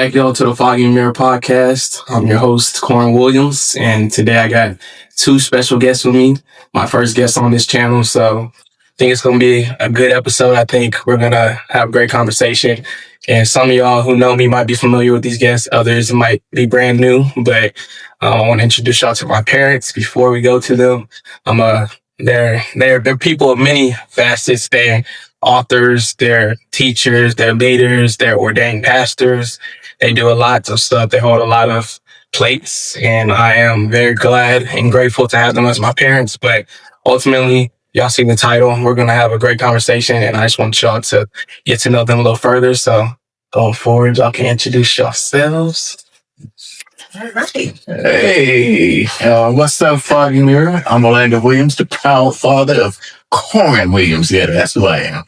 back, y'all, to the Foggy Mirror podcast. I'm your host, Corn Williams, and today I got two special guests with me. My first guest on this channel, so I think it's going to be a good episode. I think we're going to have a great conversation. And some of y'all who know me might be familiar with these guests. Others might be brand new, but I want to introduce y'all to my parents before we go to them. They're people of many facets. They're authors, they're teachers, they're leaders, they're ordained pastors. They do a lot of stuff. They hold a lot of plates, and I am very glad and grateful to have them as my parents. But ultimately, y'all see the title. We're going to have a great conversation, and I just want y'all to get to know them a little further. So going forward, y'all can introduce yourselves. All right. Hey, what's up, Foggy Mirror? I'm Orlando Williams, the proud father of Corn Williams. Yeah, that's who I am.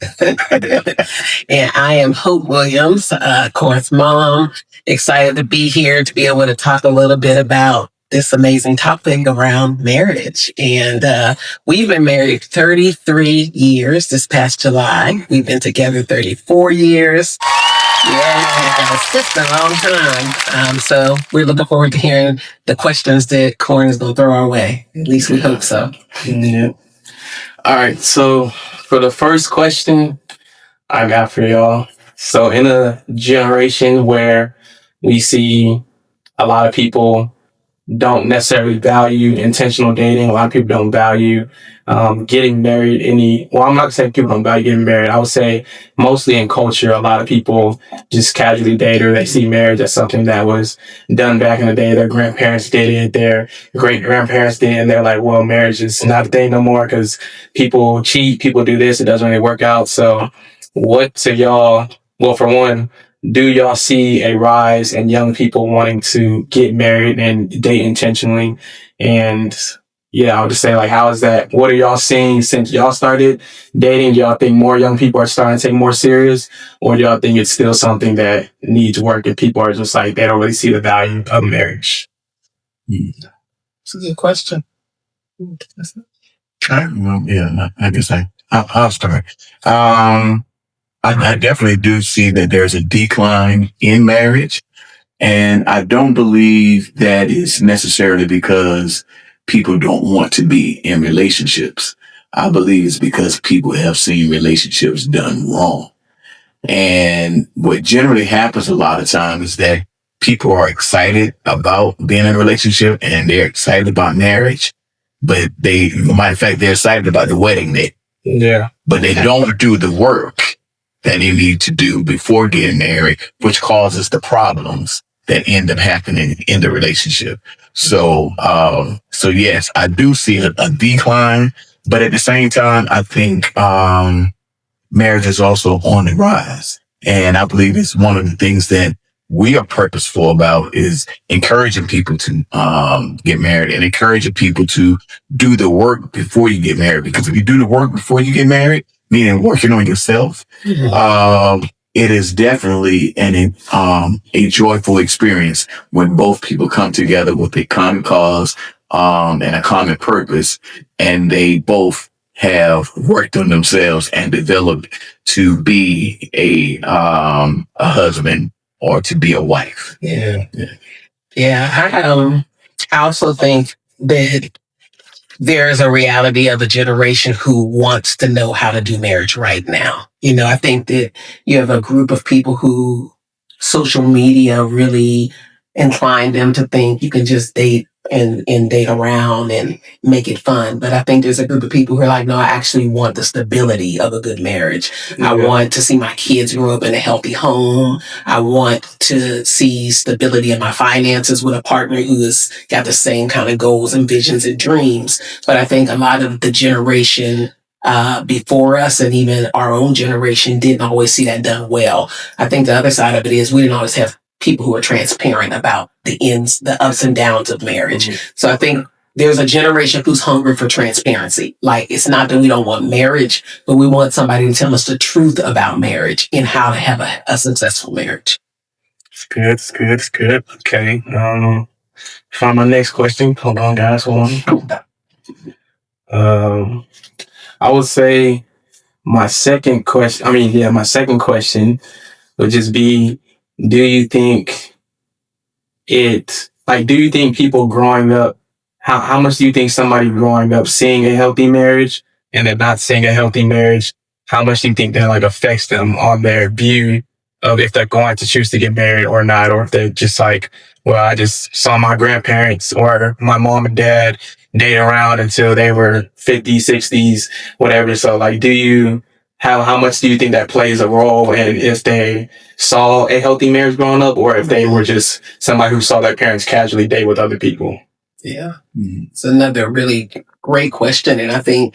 And I am Hope Williams, Corn's mom. Excited to be here to be able to talk a little bit about this amazing topic around marriage. And we've been married 33 years this past July. We've been together 34 years. Yeah, it's just a long time. So we're looking forward to hearing the questions that Corn is going to throw our way. At least we hope so. Yeah. All right. So for the first question I got for y'all. So in a generation where we see a lot of people don't necessarily value intentional dating. A lot of people don't value getting married. I'm not saying people don't value getting married. I would say mostly in culture, a lot of people just casually date, or they see marriage as something that was done back in the day. Their grandparents did it, their great grandparents did it, and they're like, well, marriage is not a thing no more because people cheat, people do this, it doesn't really work out. So what to y'all, well, for one, do y'all see a rise in young people wanting to get married and date intentionally? And yeah, I'll just say, like, how is that? What are y'all seeing since y'all started dating? Do y'all think more young people are starting to take more serious? Or do y'all think it's still something that needs work and people are just like, they don't really see the value of marriage? It's a good question. I guess I'll start. I definitely do see that there's a decline in marriage. And I don't believe that is necessarily because people don't want to be in relationships. I believe it's because people have seen relationships done wrong. And what generally happens a lot of times is that people are excited about being in a relationship and they're excited about marriage, but matter of fact, they're excited about the wedding day. Yeah. But they don't do the work that they need to do before getting married, which causes the problems that end up happening in the relationship. So yes, I do see a decline, but at the same time, I think, marriage is also on the rise. And I believe it's one of the things that we are purposeful about is encouraging people to, get married and encouraging people to do the work before you get married. Because if you do the work before you get married, meaning working on yourself, it is definitely a joyful experience when both people come together with a common cause, and a common purpose, and they both have worked on themselves and developed to be a husband or to be a wife. Yeah. I also think that there's a reality of a generation who wants to know how to do marriage right now. I think that you have a group of people who social media really inclined them to think you can just date and date around and make it fun. But I think there's a group of people who are like, no, I actually want the stability of a good marriage. Yeah. I want to see my kids grow up in a healthy home. I want to see stability in my finances with a partner who has got the same kind of goals and visions and dreams. But I think a lot of the generation before us and even our own generation didn't always see that done well. I think the other side of it is we didn't always have people who are transparent about the ups and downs of marriage. Mm-hmm. So I think there's a generation who's hungry for transparency. Like, it's not that we don't want marriage, but we want somebody to tell us the truth about marriage and how to have a successful marriage. It's good. Okay. Find my next question. Hold on, guys. Hold on. I would say my second question would just be, do you think do you think people growing up, how much do you think somebody growing up seeing a healthy marriage and then not seeing a healthy marriage, how much do you think that like affects them on their view of if they're going to choose to get married or not, or if they're just like, well, I just saw my grandparents or my mom and dad date around until they were 50s, 60s, whatever. So like, how much do you think that plays a role in if they saw a healthy marriage growing up, or if they were just somebody who saw their parents casually date with other people? Yeah. It's another really great question. And I think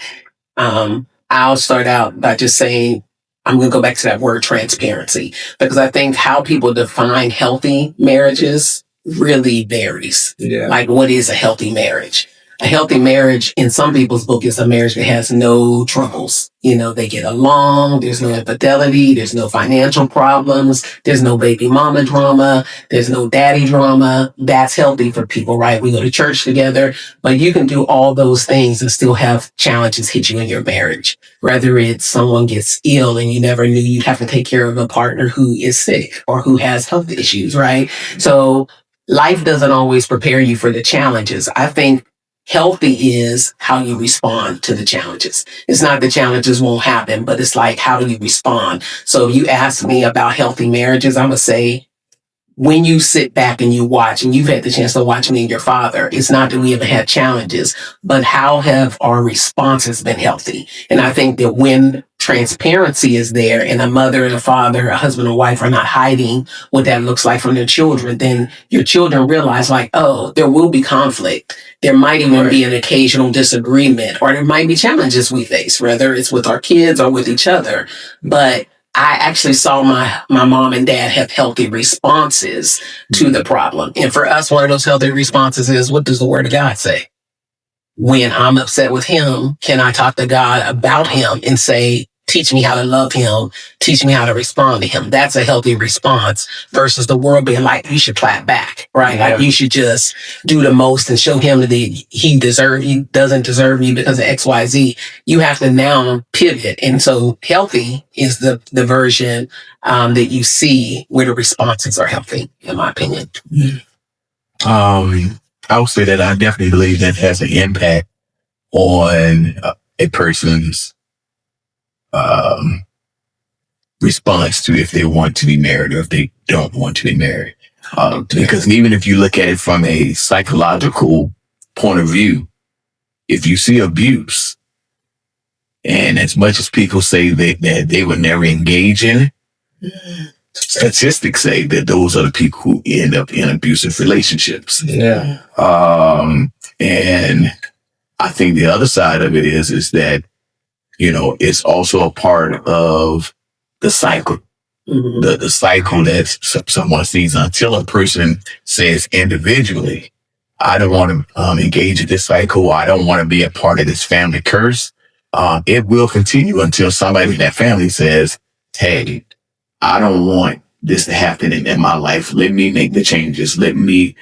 I'll start out by just saying, I'm going to go back to that word transparency, because I think how people define healthy marriages really varies. Yeah. Like, what is a healthy marriage? A healthy marriage in some people's book is a marriage that has no troubles. They get along. There's no infidelity. There's no financial problems. There's no baby mama drama. There's no daddy drama. That's healthy for people, right? We go to church together, but you can do all those things and still have challenges hit you in your marriage. Whether it's someone gets ill and you never knew you'd have to take care of a partner who is sick or who has health issues, right? So life doesn't always prepare you for the challenges. I think healthy is how you respond to the challenges. It's not the challenges won't happen, but it's like, how do you respond? So if you ask me about healthy marriages, I'm going to say, when you sit back and you watch, and you've had the chance to watch me and your father, it's not that we haven't had challenges, but how have our responses been healthy? And I think that when transparency is there and a mother and a father, a husband and wife are not hiding what that looks like from their children, then your children realize like, oh, there will be conflict. There might even be an occasional disagreement, or there might be challenges we face, whether it's with our kids or with each other. But I actually saw my mom and dad have healthy responses to the problem. And for us, one of those healthy responses is, what does the word of God say? When I'm upset with him, can I talk to God about him and say, teach me how to love him, teach me how to respond to him? That's a healthy response versus the world being like, you should clap back, right? Yeah. Like you should just do the most and show him that he doesn't deserve you because of X, Y, Z. You have to now pivot. And so healthy is the version that you see where the responses are healthy, in my opinion. I would say that I definitely believe that has an impact on a person's response to if they want to be married or if they don't want to be married. Because even if you look at it from a psychological point of view, if you see abuse, and as much as people say that they would never engage in it, statistics say that those are the people who end up in abusive relationships. Yeah. And I think the other side of it is that, it's also a part of the cycle. Mm-hmm. The cycle that someone sees until a person says individually, I don't want to engage in this cycle. I don't want to be a part of this family curse. It will continue until somebody in that family says, hey, I don't want this to happen in my life. Let me make the changes. Let me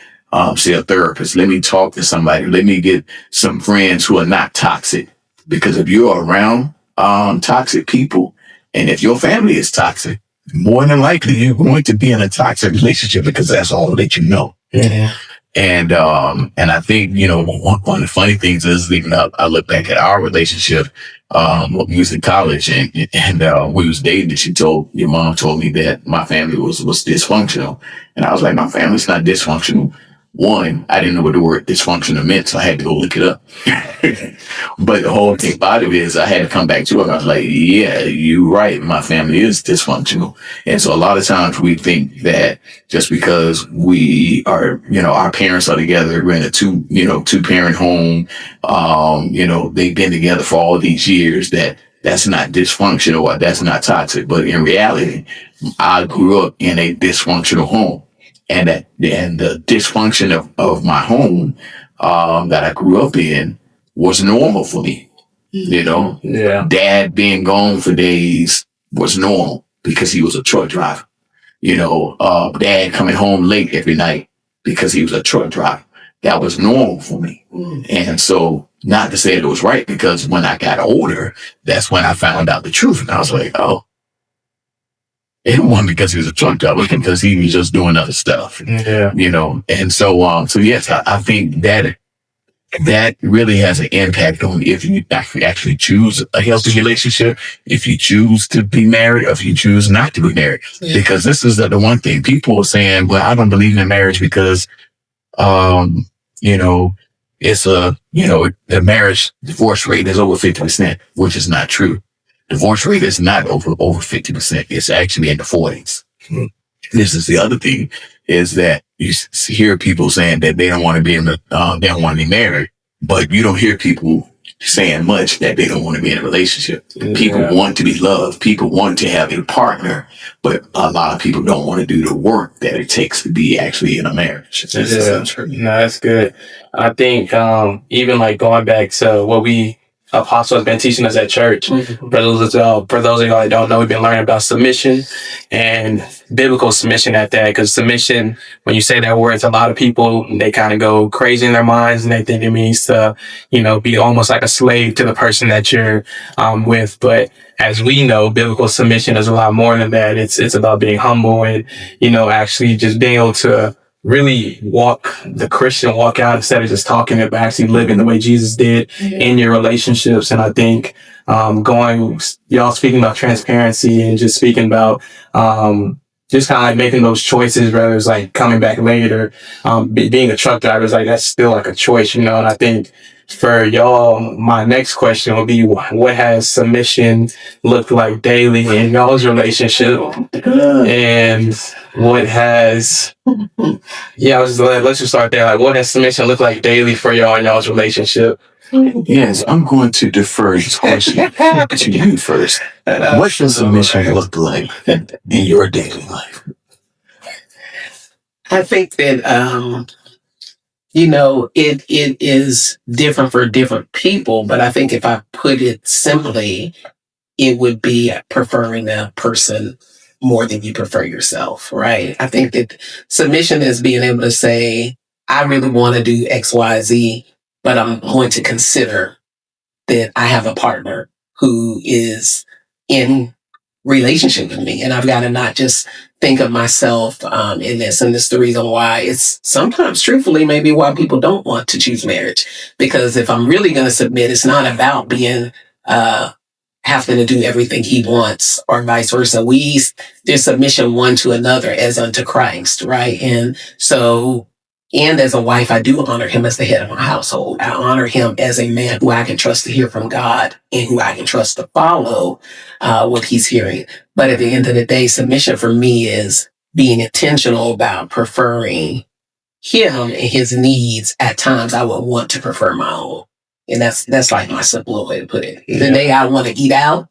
see a therapist. Let me talk to somebody. Let me get some friends who are not toxic. Because if you're around toxic people, and if your family is toxic, more than likely you're going to be in a toxic relationship because that's all that you know. Yeah. And I think, one of the funny things is, even I look back at our relationship, when we was in college and we was dating, and your mom told me that my family was dysfunctional. And I was like, my family's not dysfunctional. One, I didn't know what the word dysfunctional meant, so I had to go look it up. But the whole thing about it is I had to come back to it. I was like, yeah, you're right. My family is dysfunctional. And so a lot of times we think that just because we are, our parents are together, we're in a two parent home, they've been together for all these years, that's not dysfunctional or that's not toxic. But in reality, I grew up in a dysfunctional home. And the dysfunction of my home, that I grew up in was normal for me. Yeah. Dad being gone for days was normal because he was a truck driver. Dad coming home late every night because he was a truck driver. That was normal for me. And so, not to say it was right, because when I got older, that's when I found out the truth. And I was like, oh, It wasn't because he was a truck driver, because he was just doing other stuff, Yeah. And so yes, I think that really has an impact on if you actually choose a healthy relationship, if you choose to be married, or if you choose not to be married. Yeah. Because this is the one thing people are saying, well, I don't believe in marriage because, you know, it's the marriage divorce rate is over 50%, which is not true. Divorce rate is not over 50%. It's actually in the 40s. Mhm. This is the other thing, is that you hear people saying that they don't want to be they don't want to be married, but you don't hear people saying much that they don't want to be in a relationship. People want to be loved. People want to have a partner, but a lot of people don't want to do the work that it takes to be actually in a marriage. No, that's good. I think even like going back to what Apostle has been teaching us at church. Mm-hmm. For those of y'all that don't know, we've been learning about submission and biblical submission at that. Because submission, when you say that word to a lot of people, they kind of go crazy in their minds and they think it means to, be almost like a slave to the person that you're with. But as we know, biblical submission is a lot more than that. It's about being humble and, actually just being able to really walk the Christian walk out instead of just talking it, but actually living the way Jesus did in your relationships. And I think y'all speaking about transparency and just speaking about just kind of like making those choices, whether it's like coming back later, being a truck driver is like, that's still like a choice, And I think for y'all, my next question would be, what has submission looked like daily in y'all's relationship? And what has, let's just start there. Like, what has submission looked like daily for y'all in y'all's relationship? Yes, I'm going to defer this question to you first. What does submission look like in your daily life? I think that, it is different for different people, but I think if I put it simply, it would be preferring a person more than you prefer yourself, right? I think that submission is being able to say, I really want to do X, Y, Z, but I'm going to consider that I have a partner who is in relationship with me, and I've got to not just think of myself in this. And this is the reason why it's sometimes, truthfully, maybe why people don't want to choose marriage. Because if I'm really going to submit, it's not about being having to do everything he wants or vice versa. There's submission one to another as unto Christ, right? And so, and as a wife, I do honor him as the head of my household. I honor him as a man who I can trust to hear from God and who I can trust to follow what he's hearing. But at the end of the day, submission for me is being intentional about preferring him and his needs. At times, I would want to prefer my own. And that's like my simple way to put it. The day I want to eat out,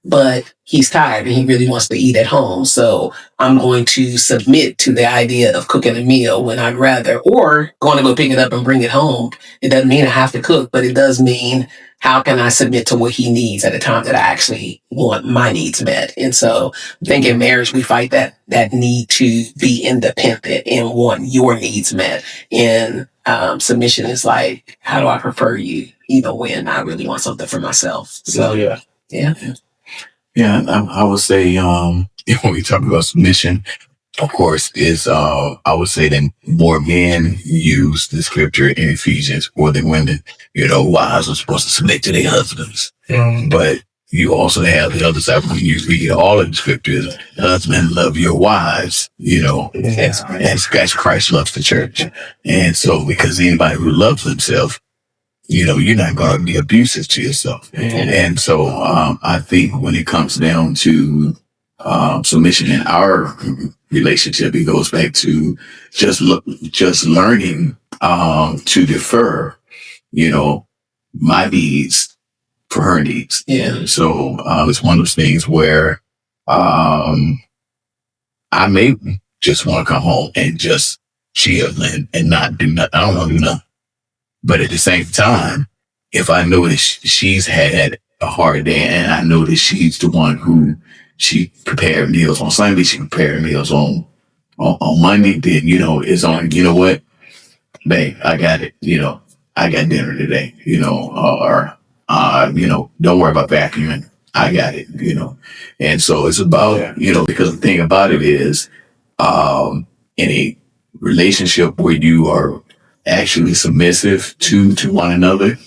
but he's tired and he really wants to eat at home. So I'm going to submit to the idea of cooking a meal when I'd rather, or going to go pick it up and bring it home. It doesn't mean I have to cook, but it does mean how can I submit to what he needs at a time that I actually want my needs met. And so I think in marriage, we fight that need to be independent and want your needs met. And submission is like, how do I prefer you even when I really want something for myself? So yeah. Yeah, I would say, when we talk about submission, of course, is I would say that more men use the scripture in Ephesians more than women. Wives are supposed to submit to their husbands, but you also have the other side when you read all of the scriptures. Husbands, love your wives, as Christ loves the church. And so, because anybody who loves himself, you're not going to be abusive to yourself. And so, I think when it comes down to submission in our relationship, it goes back to just learning to defer, my needs for her needs. Yeah. So it's one of those things where I may just want to come home and just chill and not do nothing. I don't want to do nothing. But at the same time, if I know that she's had a hard day and I know that she's the one who she prepared meals on Sunday, she prepared meals on Monday, then, it's on, what, babe, I got it, I got dinner today, or don't worry about vacuuming. I got it, And so it's about, because the thing about it is, in a relationship where you are actually submissive to one another,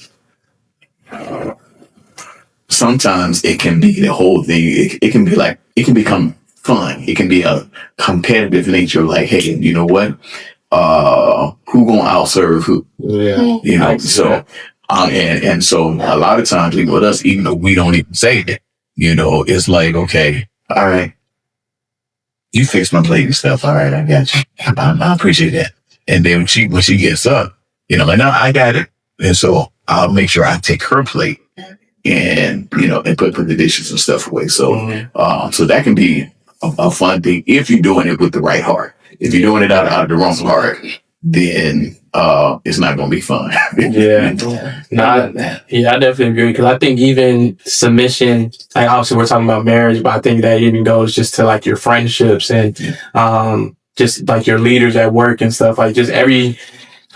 sometimes it can be the whole thing. It can be like, it can become fun. It can be a competitive nature, like, hey, you know what? Who gonna outserve who? Yeah. So, and so a lot of times, even with us, even though we don't even say that, it's like, okay, all right, you fix my plate and stuff. All right, I got you. I appreciate that. And then when she gets up, like, no, I got it. And so I'll make sure I take her plate and, and put the dishes and stuff away. So, so that can be a fun thing if you're doing it with the right heart. If you're doing it out of the wrong heart, then it's not going to be fun. Yeah. I definitely agree, because I think even submission, like obviously we're talking about marriage, but I think that even goes just to like your friendships and just like your leaders at work and stuff, like just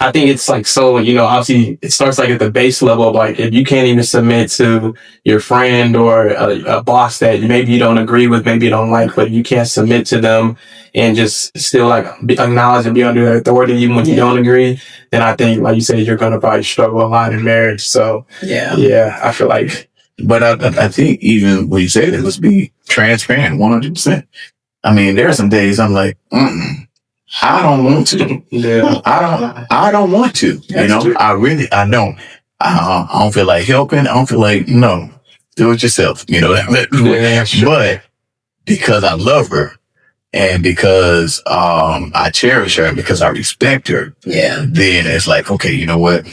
I think it's like, so, obviously it starts like at the base level of like, if you can't even submit to your friend or a boss that maybe you don't agree with, maybe you don't like, but you can't submit to them and just still like acknowledge and be under their authority even when you don't agree, then I think, like you said, you're going to probably struggle a lot in marriage. So yeah, I feel like. But I think even when you say that, let's be transparent, 100%. I mean, there are some days I'm like, I don't want to. Yeah. I don't want to. True. I don't. I don't feel like helping. I don't feel like, no, do it yourself. But because I love her and because I cherish her and because I respect her, then it's like, okay, you know what?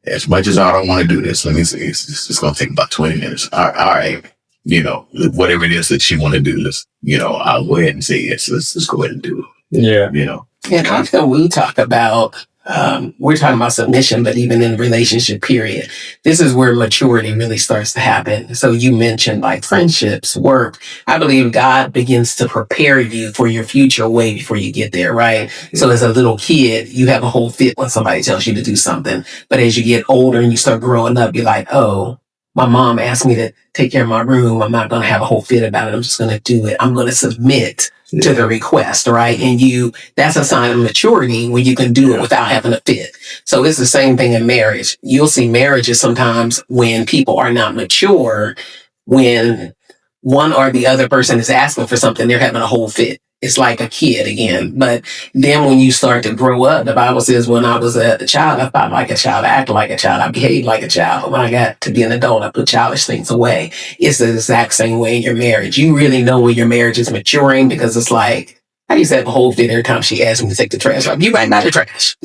As much as I don't want to do this, let me see. It's going to take about 20 minutes. All right. Whatever it is that she want to do this, I'll go ahead and say yes. Let's just go ahead and do it. Yeah. And often we talk about, we're talking about submission, but even in relationship period, this is where maturity really starts to happen. So you mentioned like friendships, work. I believe God begins to prepare you for your future way before you get there, right? Yeah. So as a little kid, you have a whole fit when somebody tells you to do something. But as you get older and you start growing up, you're like, oh, my mom asked me to take care of my room. I'm not going to have a whole fit about it. I'm just going to do it. I'm going to submit to the request, right? And that's a sign of maturity when you can do it without having a fit. So it's the same thing in marriage. You'll see marriages sometimes when people are not mature, when one or the other person is asking for something, they're having a whole fit. It's like a kid again. But then when you start to grow up, the Bible says when I was a child, I thought like a child, I acted like a child, I behaved like a child. When I got to be an adult, I put childish things away. It's the exact same way in your marriage. You really know when your marriage is maturing because it's like, I used to have a whole fit every time she asked me to take the trash out. You right by the trash.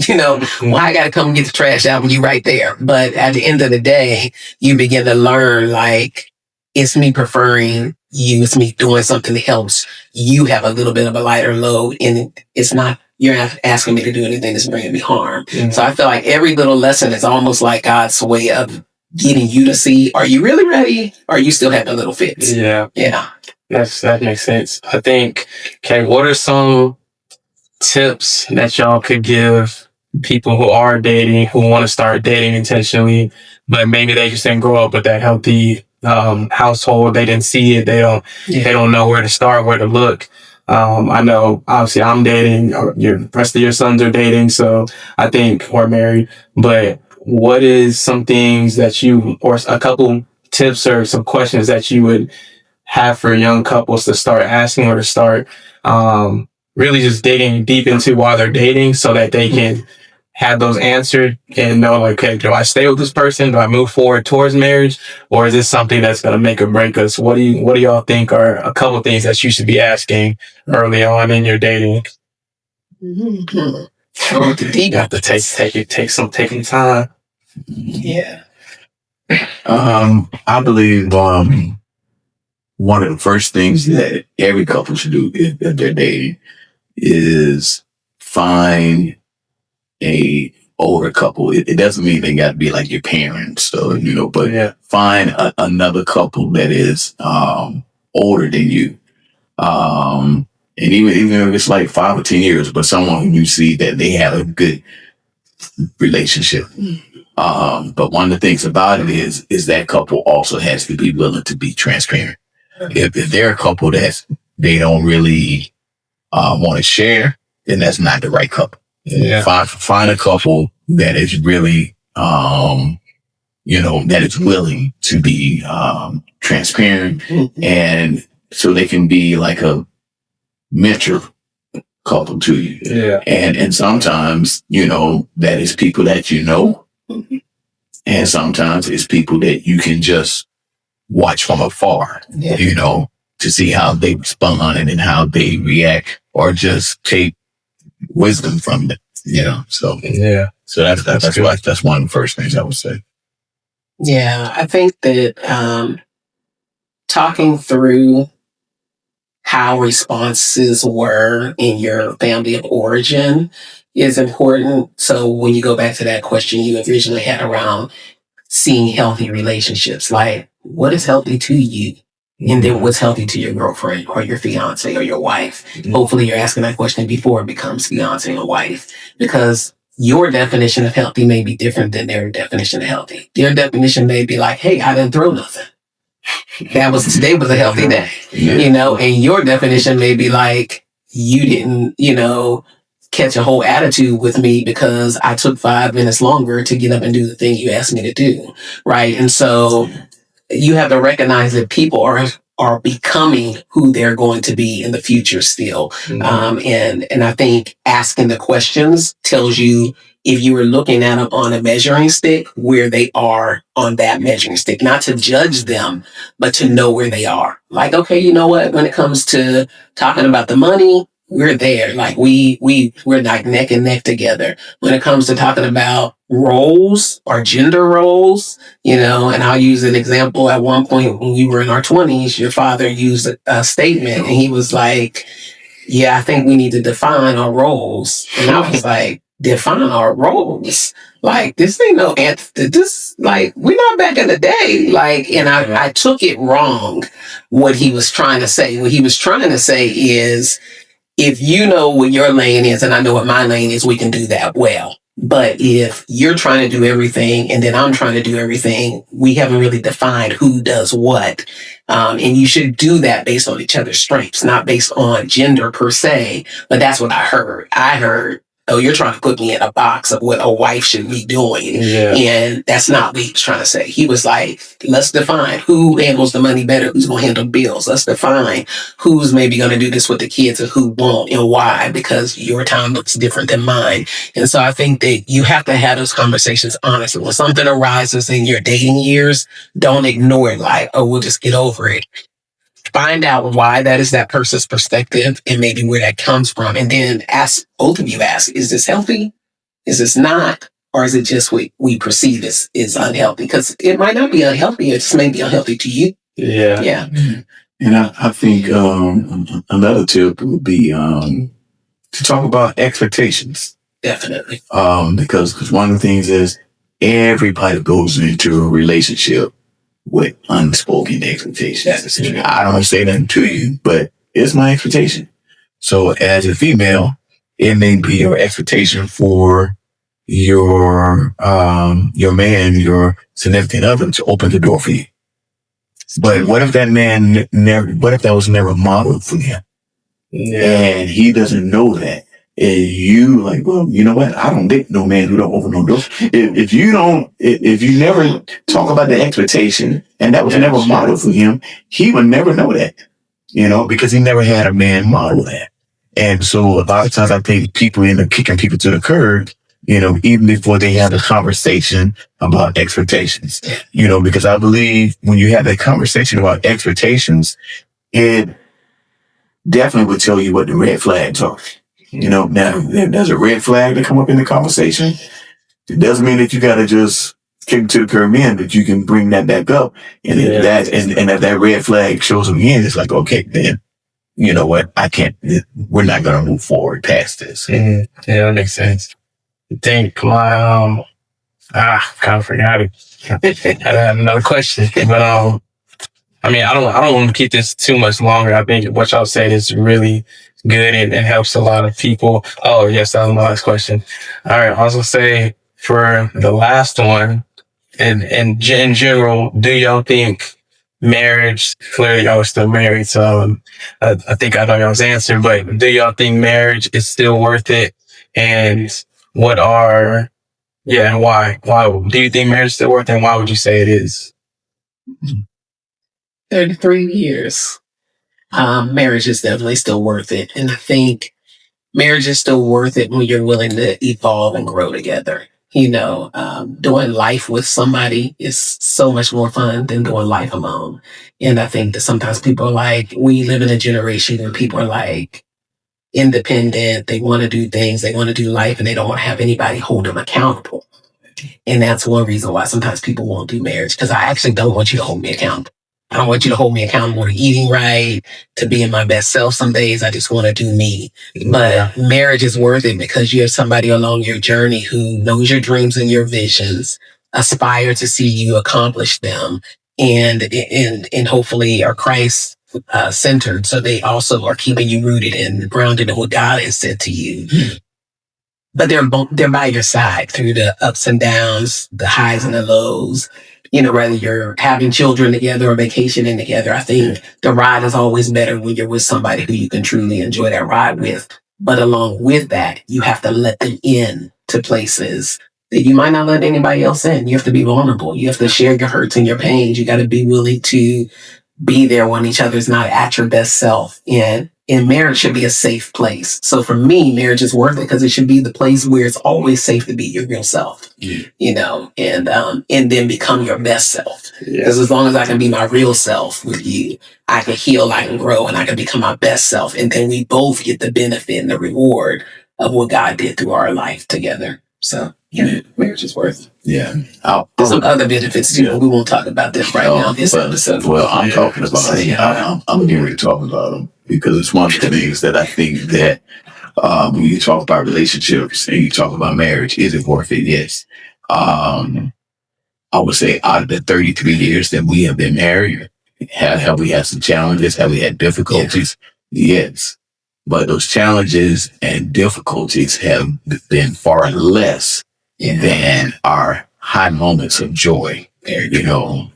Why I got to come and get the trash out when you right there? But at the end of the day, you begin to learn like, it's me preferring you. It's me doing something that helps you have a little bit of a lighter load. And it's not, you're not asking me to do anything that's bringing me harm. Mm-hmm. So I feel like every little lesson is almost like God's way of getting you to see, are you really ready? Or are you still having little fits? Yeah. Yeah. That makes sense. I think, okay, what are some tips that y'all could give people who are dating, who want to start dating intentionally, but maybe they just didn't grow up with that healthy household, they didn't see it, they don't know where to start, where to look. I know obviously I'm dating, or the rest of your sons are dating, so I think we're married, but what is some things that you, or a couple tips or some questions that you would have for young couples to start asking, or to start really just digging deep into while they're dating, so that they can have those answered and know, like, okay, do I stay with this person? Do I move forward towards marriage? Or is this something that's going to make or break us? What do y'all think are a couple of things that you should be asking early on in your dating? Mm-hmm. You have to take some time. Yeah. I believe one of the first things that every couple should do if they're dating is find a older couple. It doesn't mean they got to be like your parents, so but find another couple that is older than you, and even if it's like 5 or 10 years, but someone who you see that they have a good relationship. But one of the things about it is that couple also has to be willing to be transparent. If they're a couple they don't really want to share, then that's not the right couple. Yeah. Find a couple that is really, that is willing to be transparent, and so they can be like a mentor couple to you. Yeah. And sometimes, that is people that and sometimes it's people that you can just watch from afar, to see how they respond and how they react, or just take wisdom from them, So Yeah. so that's one of the first things I would say. Yeah, I think that talking through how responses were in your family of origin is important. So when you go back to that question you originally had around seeing healthy relationships, like what is healthy to you? And then what's healthy to your girlfriend or your fiance or your wife? Hopefully you're asking that question before it becomes fiance or wife, because your definition of healthy may be different than their definition of healthy. Their definition may be like, hey, I didn't throw nothing. Today was a healthy day, and your definition may be like, you didn't, catch a whole attitude with me because I took 5 minutes longer to get up and do the thing you asked me to do. Right. And so you have to recognize that people are becoming who they're going to be in the future still. And I think asking the questions tells you, if you were looking at them on a measuring stick, where they are on that measuring stick, not to judge them, but to know where they are. Like, okay, you know what? When it comes to talking about the money, we're there. Like we're like neck and neck together. When it comes to talking about roles or gender roles, and I'll use an example. At one point when we were in our 20s, your father used a statement and he was like, yeah, I think we need to define our roles. And I was like, define our roles? Like, this ain't no answer. This, like, we're not back in the day. Like, and I took it wrong, what he was trying to say. What he was trying to say is, if you know what your lane is and I know what my lane is, we can do that well. But if you're trying to do everything and then I'm trying to do everything, we haven't really defined who does what. And you should do that based on each other's strengths, not based on gender per se. But that's what I heard. I heard, oh, you're trying to put me in a box of what a wife should be doing. Yeah. And that's not what he was trying to say. He was like, let's define who handles the money better, who's going to handle bills. Let's define who's maybe going to do this with the kids and who won't, and why, because your time looks different than mine. And so I think that you have to have those conversations honestly. When something arises in your dating years, don't ignore it like, oh, we'll just get over it. Find out why that is that person's perspective and maybe where that comes from. And then both of you ask, is this healthy? Is this not? Or is it just what we perceive as is unhealthy? Because it might not be unhealthy. It just may be unhealthy to you. Yeah. Yeah. And I think another tip would be to talk about expectations. Definitely. Because one of the things is everybody goes into a relationship with unspoken expectations. I don't say nothing to you, but it's my expectation. So as a female, it may be your expectation for your man, your significant other, to open the door for you. But what if that man what if that was never modeled for him? Yeah. And he doesn't know that. And you like, well, you know what? I don't date no man who don't open no door. If you never talk about the expectation and that was never modeled for him, he would never know that, because he never had a man model that. And so a lot of times I think people end up kicking people to the curb, even before they have a conversation about expectations, because I believe when you have that conversation about expectations, it definitely would tell you what the red flags are. Now, if there's a red flag to come up in the conversation, it doesn't mean that you got to just kick it to the curb in, that you can bring that back up. And if that red flag shows them again, it's like, okay, then, you know what? We're not going to move forward past this. Yeah, that makes sense. I think kind of forgot it. I had another question, but, I don't want to keep this too much longer. I think what y'all said is really good and helps a lot of people. Oh, yes, that was my last question. All right. Also say, for the last one, and in general, do y'all think marriage? Clearly, y'all are still married, so I think I know y'all's answer. But do y'all think marriage is still worth it? And what are and why? Why do you think marriage is still worth it? And why would you say it is? 33 years. Marriage is definitely still worth it. And I think marriage is still worth it when you're willing to evolve and grow together. Doing life with somebody is so much more fun than doing life alone. And I think that sometimes people are like, we live in a generation where people are like independent. They want to do things. They want to do life and they don't want to have anybody hold them accountable. And that's one reason why sometimes people won't do marriage, because I actually don't want you to hold me accountable. I don't want you to hold me accountable to eating right, to being my best self some days. I just want to do me. But marriage is worth it because you have somebody along your journey who knows your dreams and your visions, aspire to see you accomplish them, and hopefully are Christ centered. So they also are keeping you rooted and grounded in what God has said to you. But they're by your side through the ups and downs, the highs and the lows. Whether you're having children together or vacationing together, I think the ride is always better when you're with somebody who you can truly enjoy that ride with. But along with that, you have to let them in to places that you might not let anybody else in. You have to be vulnerable. You have to share your hurts and your pains. You got to be willing to be there when each other's not at your best self. And marriage should be a safe place. So for me, marriage is worth it because it should be the place where it's always safe to be your real self, and then become your best self. Because as long as I can be my real self with you, I can heal, I can grow, and I can become my best self. And then we both get the benefit and the reward of what God did through our life together. So, marriage is worth it. Yeah. There's some other benefits too. We won't talk about them right now in this episode. Well, I'm talking about I'm getting ready to talk about them because it's one of the things that I think that when you talk about relationships and you talk about marriage, is it worth it? Yes. I would say out of the 33 years that we have been married, have we had some challenges? Have we had difficulties? Yes. But those challenges and difficulties have been far less than our high moments of joy, And the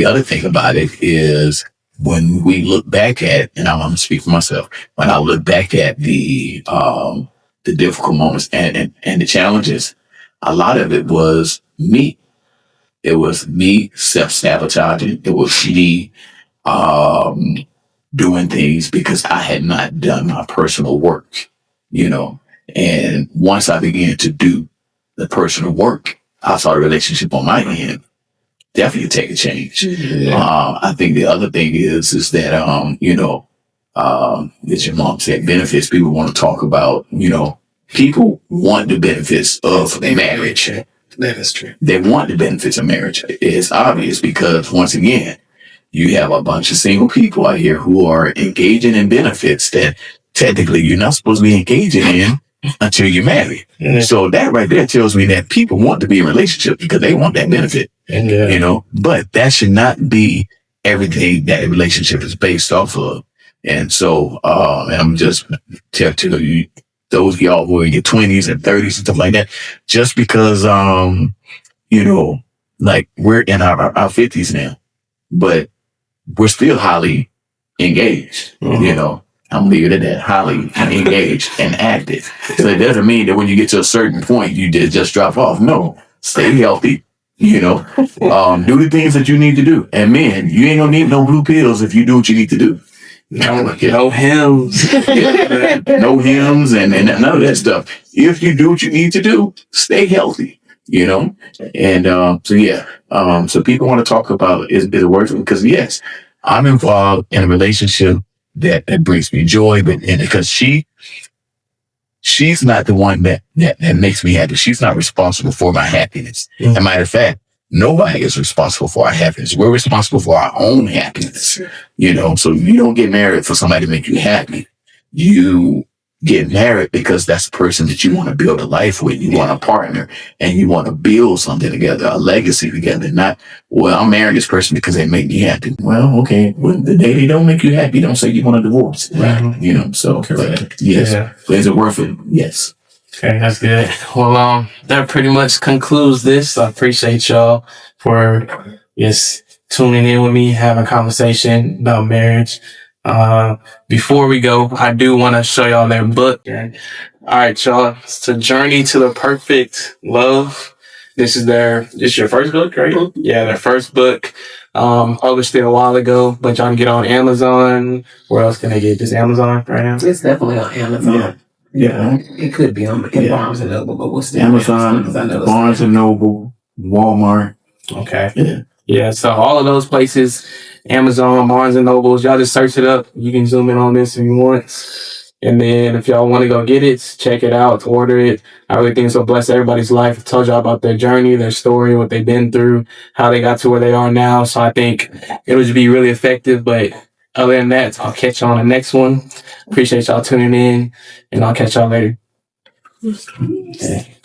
other thing about it is when we look back at, and I'm going to speak for myself, when I look back at the difficult moments and the challenges, a lot of it was me. It was me self-sabotaging. It was me doing things because I had not done my personal work, And once I began to do the personal work, I saw the relationship on my end definitely take a change. Yeah. I think the other thing is that, as your mom said, benefits, people want to talk about, people want the benefits of marriage. That is true. They want the benefits of marriage. It's obvious because once again, you have a bunch of single people out here who are engaging in benefits that technically you're not supposed to be engaging in until you're married. Mm-hmm. So that right there tells me that people want to be in relationships because they want that benefit, but that should not be everything that a relationship is based off of. And so, I'm just tell you, those of y'all who are in your 20s and 30s and stuff like that, just because, like we're in our 50s now, but we're still highly engaged, I'm leaving it at that, highly engaged and active. So it doesn't mean that when you get to a certain point, you just drop off. No, stay healthy, do the things that you need to do. And man, you ain't gonna need no blue pills if you do what you need to do. No hymns. No hymns and none of that stuff. If you do what you need to do, stay healthy, And so people want to talk about is it worth it? Because yes, I'm involved in a relationship that brings me joy, but because she's not the one that makes me happy. She's not responsible for my happiness. Mm-hmm. As a matter of fact, nobody is responsible for our happiness. We're responsible for our own happiness. So you don't get married for somebody to make you happy. You get married because that's the person that you want to build a life with. You want a partner and you want to build something together, a legacy together. Not, well, I'm marrying this person because they make me happy. Well, okay. Well, the day they don't make you happy, don't say you want a divorce. Right. So, yes. Yeah. Is it worth it? Yes. Okay, that's good. Well, that pretty much concludes this. I appreciate y'all for just tuning in with me, having a conversation about marriage. Before we go, I do want to show y'all their book. All right, y'all. It's The Journey to the Perfect Love. This is your first book, right? Mm-hmm. Yeah, their first book. Published it a while ago, but y'all can get on Amazon. Where else can they get? Just Amazon right now? It's definitely on Amazon. Yeah. It could be on Barnes and Noble, but what's the Amazon, Barnes and Noble, Walmart. Okay. Yeah. So all of those places, Amazon, Barnes and Nobles, y'all just search it up. You can zoom in on this if you want. And then if y'all want to go get it, check it out, order it. I really think it's will bless everybody's life. I told y'all about their journey, their story, what they've been through, how they got to where they are now. So I think it would be really effective. But other than that, I'll catch y'all on the next one. Appreciate y'all tuning in, and I'll catch y'all later. Okay.